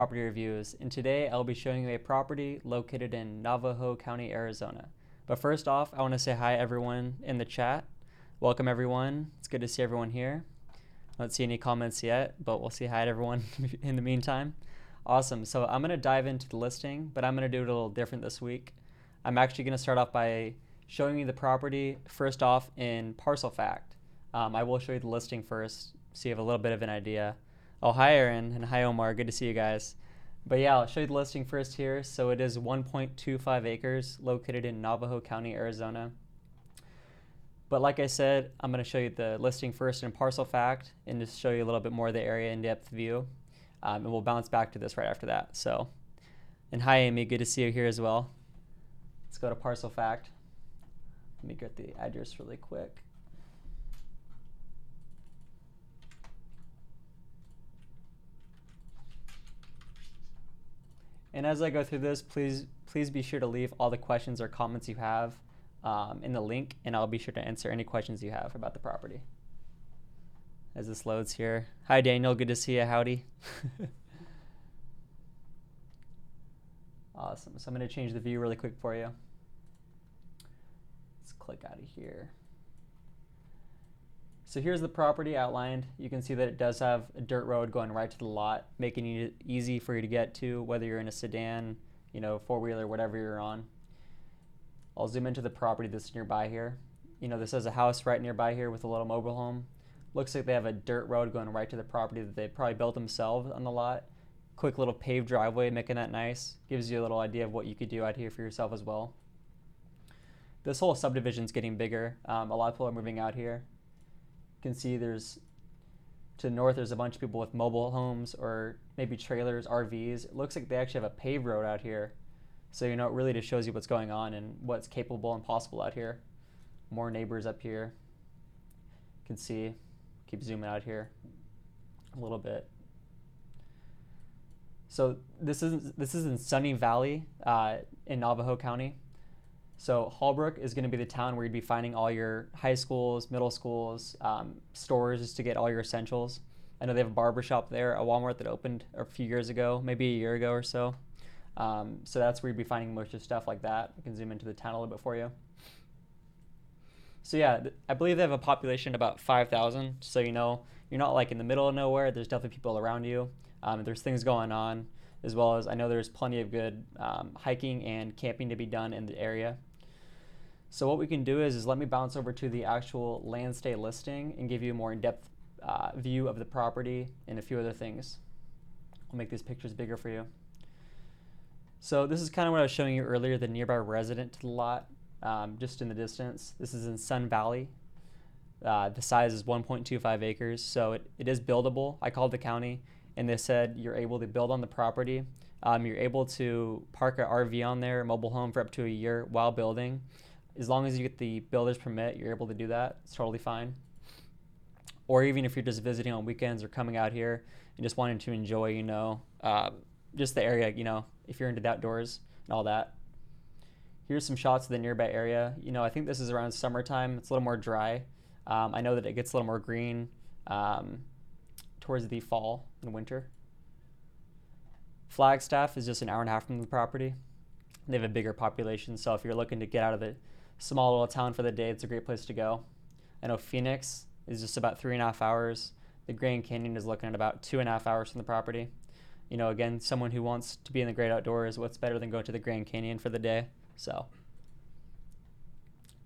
Property reviews, and today I'll be showing you a property located in Navajo County, Arizona. But first off, I want to say hi everyone in the chat. Welcome everyone. It's good to see everyone here. I don't see any comments yet, but we'll say hi to everyone in the meantime. Awesome. So I'm going to dive into the listing, but I'm going to do it a little different this week. I'm actually going to start off by showing you the property first off in parcel fact. I will show you the listing first so you have a little bit of an idea. Oh, hi Aaron and hi Omar, good to see you guys. But yeah, I'll show you the listing first here. So it is 1.25 acres located in Navajo County, Arizona. But like I said, I'm going to show you the listing first in parcel fact and just show you a little bit more of the area in-depth view. And we'll bounce back to this right after that. So, and hi Amy, good to see you here as well. Let's go to parcel fact. Let me get the address really quick. And as I go through this, please be sure to leave all the questions or comments you have in the link, and I'll be sure to answer any questions you have about the property. As this loads here. Hi Daniel, good to see you, howdy. Awesome, so I'm gonna change the view really quick for you. Let's click out of here. So here's the property outlined. You can see that it does have a dirt road going right to the lot, making it easy for you to get to, whether you're in a sedan, four-wheeler, whatever you're on. I'll zoom into the property that's nearby here. This has a house right nearby here with a little mobile home. Looks like they have a dirt road going right to the property that they probably built themselves on the lot. Quick little paved driveway, making that nice. Gives you a little idea of what you could do out here for yourself as well. This whole subdivision's getting bigger. A lot of people are moving out here. You can see to the north there's a bunch of people with mobile homes or maybe trailers, RVs. It looks like they actually have a paved road out here. So it really just shows you what's going on and what's capable and possible out here. More neighbors up here. You can see, keep zooming out here a little bit. So this is in Sunny Valley in Navajo County. So Hallbrook is going to be the town where you'd be finding all your high schools, middle schools, stores just to get all your essentials. I know they have a barber shop there, a Walmart that opened a few years ago, maybe a year ago or so. So that's where you'd be finding most of stuff like that. I can zoom into the town a little bit for you. So yeah, I believe they have a population of about 5,000. So you're not like in the middle of nowhere. There's definitely people around you. There's things going on, as well as I know there's plenty of good hiking and camping to be done in the area. So what we can do is let me bounce over to the actual land stay listing and give you a more in-depth view of the property and a few other things. I'll make these pictures bigger for you. So this is kind of what I was showing you earlier, the nearby resident to the lot, just in the distance. This is in Sun Valley. The size is 1.25 acres, so it is buildable. I called the county, and they said you're able to build on the property. You're able to park an RV on there, a mobile home, for up to a year while building. As long as you get the builder's permit, you're able to do that. It's totally fine. Or even if you're just visiting on weekends or coming out here and just wanting to enjoy, just the area, if you're into the outdoors and all that. Here's some shots of the nearby area. I think this is around summertime. It's a little more dry. I know that it gets a little more green towards the fall and winter. Flagstaff is just an hour and a half from the property. They have a bigger population, so if you're looking to get out of the small little town for the day, it's a great place to go. I know Phoenix is just about 3.5 hours. The Grand Canyon is looking at about 2.5 hours from the property. Again, someone who wants to be in the great outdoors, what's better than going to the Grand Canyon for the day? So,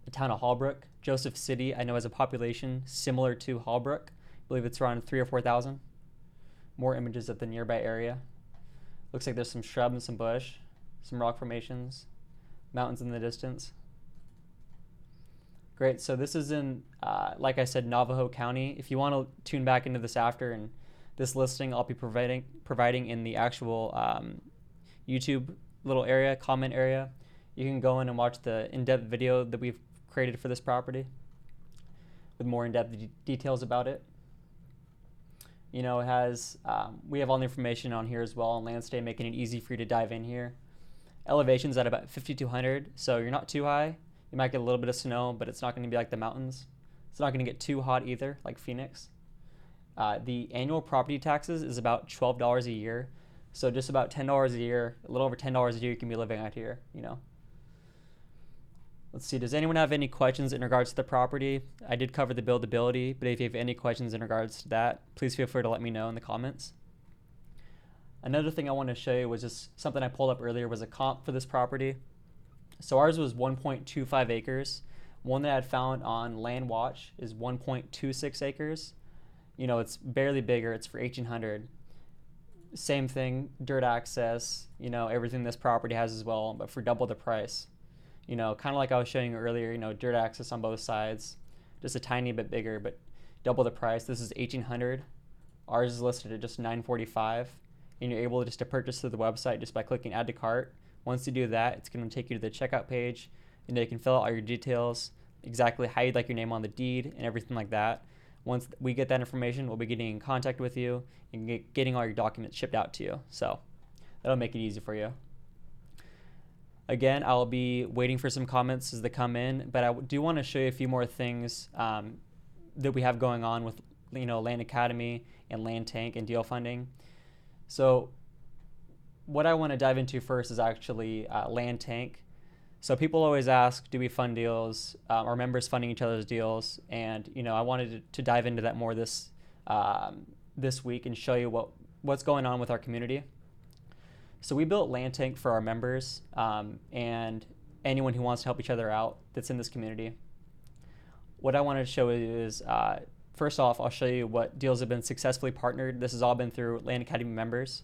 the town of Hallbrook, Joseph City, I know has a population similar to Hallbrook. I believe it's around 3,000 or 4,000. More images of the nearby area. Looks like there's some shrub and some bush, some rock formations, mountains in the distance. Great, so this is in, like I said, Navajo County. If you want to tune back into this after, and this listing I'll be providing in the actual YouTube little area, comment area. You can go in and watch the in-depth video that we've created for this property with more in-depth details about it. It has, we have all the information on here as well on Landstay, making it easy for you to dive in here. Elevation's at about 5,200, so you're not too high. You might get a little bit of snow, but it's not going to be like the mountains. It's not going to get too hot either, like Phoenix. The annual property taxes is about $12 a year. So just about $10 a year, a little over $10 a year, you can be living out here, you know. Let's see, does anyone have any questions in regards to the property? I did cover the buildability, but if you have any questions in regards to that, please feel free to let me know in the comments. Another thing I want to show you was just something I pulled up earlier was a comp for this property. So ours was 1.25 acres. One that I had found on Land Watch is 1.26 acres. You know, it's barely bigger. It's for 1,800. Same thing, dirt access, you know, everything this property has as well, but for double the price. You know, kind of like I was showing you earlier, you know, dirt access on both sides, just a tiny bit bigger, but double the price. This is 1,800. Ours is listed at just $945, and you're able just to purchase through the website just by clicking add to cart. Once you do that, it's going to take you to the checkout page, and you can fill out all your details, exactly how you'd like your name on the deed and everything like that. Once we get that information, we'll be getting in contact with you and getting all your documents shipped out to you. So that'll make it easy for you. Again, I'll be waiting for some comments as they come in, but I do want to show you a few more things that we have going on with, you know, Land Academy and Land Tank and deal funding. So what I want to dive into first is actually Land Tank. So people always ask, do we fund deals? Are members funding each other's deals? And, you know, I wanted to dive into that more this week and show you what's going on with our community. So we built Land Tank for our members and anyone who wants to help each other out that's in this community. What I wanted to show you is, first off, I'll show you what deals have been successfully partnered. This has all been through Land Academy members.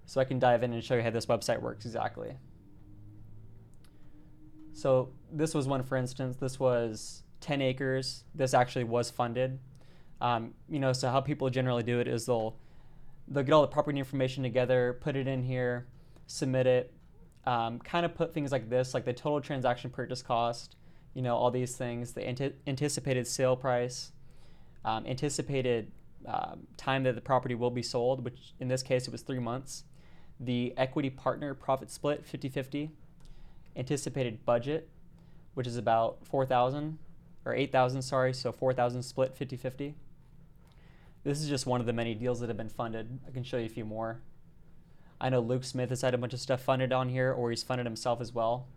So I can dive in and show you how this website works exactly. So this was one, for instance. This was 10 acres. This actually was funded. You know, so how people generally do it is they'll get all the property information together, put it in here, submit it, kind of put things like this, like the total transaction purchase cost, you know, all these things, the anticipated sale price, anticipated time that the property will be sold, which in this case it was 3 months, the equity partner profit split 50-50, anticipated budget, which is about 4,000 or 8,000, sorry, so 4,000 split 50-50. This is just one of the many deals that have been funded. I can show you a few more. I know Luke Smith has had a bunch of stuff funded on here, or he's funded himself as well.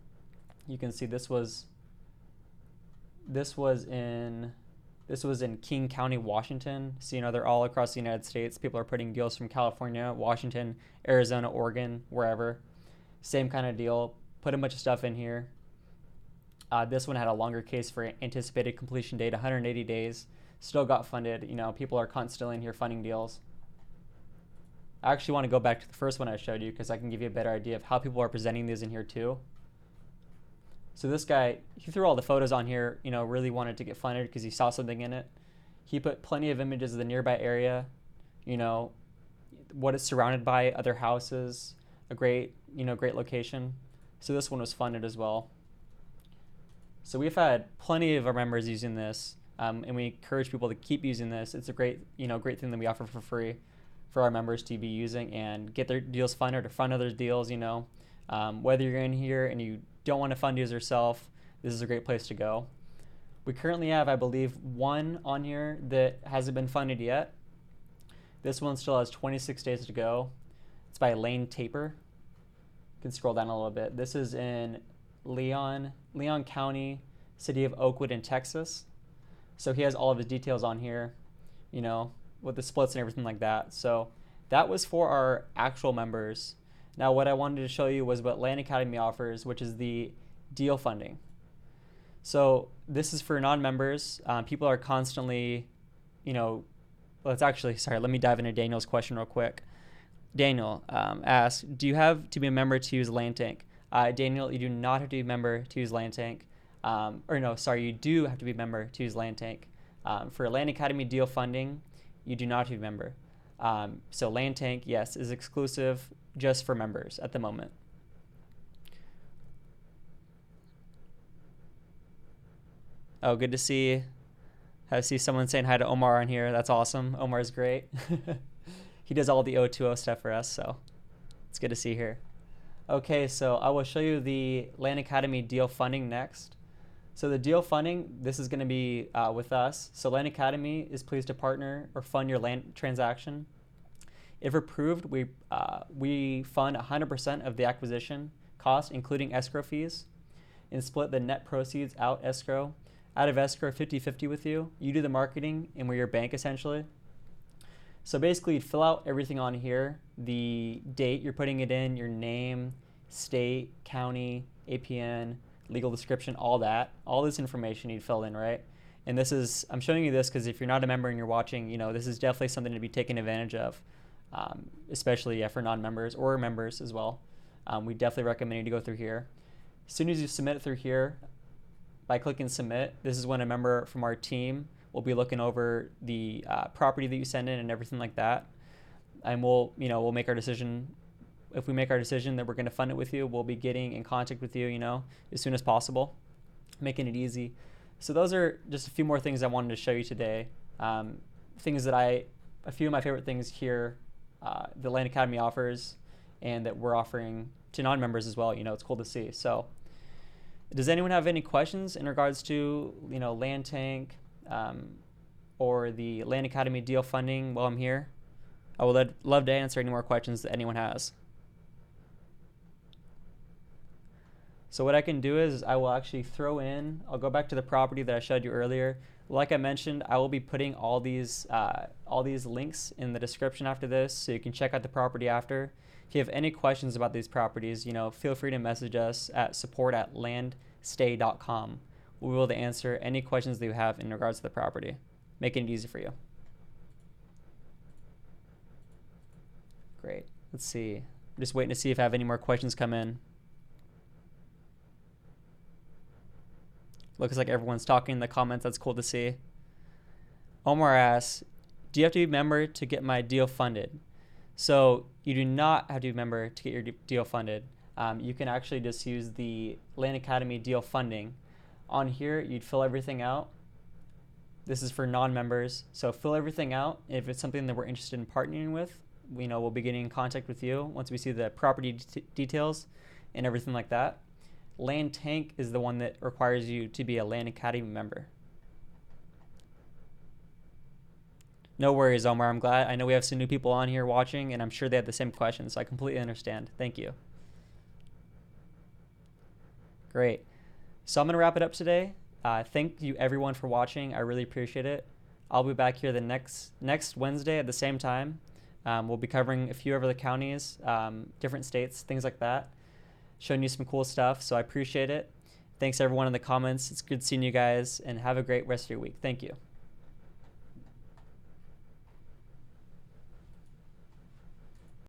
You can see this was in King County, Washington. So, you know, they're all across the United States. People are putting deals from California, Washington, Arizona, Oregon, wherever. Same kind of deal. Put a bunch of stuff in here. This one had a longer case for anticipated completion date, 180 days. Still got funded. You know, people are constantly in here funding deals. I actually want to go back to the first one I showed you because I can give you a better idea of how people are presenting these in here too. So this guy, he threw all the photos on here, you know, really wanted to get funded because he saw something in it. He put plenty of images of the nearby area, you know, what it's surrounded by, other houses, a great location. So this one was funded as well. So we've had plenty of our members using this. And we encourage people to keep using this. It's a great thing that we offer for free for our members to be using and get their deals funded or fund other deals. You know, whether you're in here and you don't want to fund deals yourself, this is a great place to go. We currently have, I believe, one on here that hasn't been funded yet. This one still has 26 days to go. It's by Lane Taper. You can scroll down a little bit. This is in Leon County, city of Oakwood in Texas. So he has all of his details on here, you know, with the splits and everything like that. So that was for our actual members. Now what I wanted to show you was what Land Academy offers, which is the deal funding. So this is for non-members. People are constantly, you know, let me dive into Daniel's question real quick. Daniel asks, do you have to be a member to use Land Tank? Daniel, you do not have to be a member to use Land Tank. You do have to be a member to use Land Tank. For Land Academy deal funding, you do not have to be a member. So Land Tank, yes, is exclusive just for members at the moment. Oh, good to see. I see someone saying hi to Omar on here. That's awesome. Omar's great. He does all the O2O stuff for us, so it's good to see here. Okay, so I will show you the Land Academy deal funding next. So the deal funding, this is going to be with us. So Land Academy is pleased to partner or fund your land transaction. If approved, we fund 100% of the acquisition cost, including escrow fees, and split the net proceeds out of escrow 50-50 with you. You do the marketing, and we're your bank essentially. So basically, you'd fill out everything on here, the date you're putting it in, your name, state, county, APN, legal description, all that. All this information you'd fill in, right? And I'm showing you this because if you're not a member and you're watching, this is definitely something to be taken advantage of, especially for non-members or members as well. We definitely recommend you to go through here. As soon as you submit it through here, by clicking submit, this is when a member from our team will be looking over the property that you send in and everything like that. And we'll make our decision. If we make our decision that we're going to fund it with you, we'll be getting in contact with you, as soon as possible, making it easy. So those are just a few more things I wanted to show you today. A few of my favorite things here, the Land Academy offers, and that we're offering to non-members as well. It's cool to see. So does anyone have any questions in regards to, Land Tank or the Land Academy deal funding while I'm here? I would love to answer any more questions that anyone has. So what I can do is I will actually I'll go back to the property that I showed you earlier. Like I mentioned, I will be putting all these links in the description after this, so you can check out the property after. If you have any questions about these properties, feel free to message us at support@landstay.com. We'll be able to answer any questions that you have in regards to the property, making it easy for you. Great. Let's see. I'm just waiting to see if I have any more questions come in. Looks like everyone's talking in the comments. That's cool to see. Omar asks, do you have to be a member to get my deal funded? So you do not have to be a member to get your deal funded. You can actually just use the Land Academy deal funding. On here, you'd fill everything out. This is for non-members. So fill everything out. If it's something that we're interested in partnering with, we'll be getting in contact with you once we see the property details and everything like that. Land Tank is the one that requires you to be a Land Academy member. No worries, Omar. I'm glad. I know we have some new people on here watching, and I'm sure they have the same questions, so I completely understand. Thank you. Great. So I'm going to wrap it up today. Thank you, everyone, for watching. I really appreciate it. I'll be back here the next Wednesday at the same time. We'll be covering a few of the counties, different states, things like that, showing you some cool stuff. So I appreciate it. Thanks, everyone, in the comments. It's good seeing you guys, and have a great rest of your week. Thank you.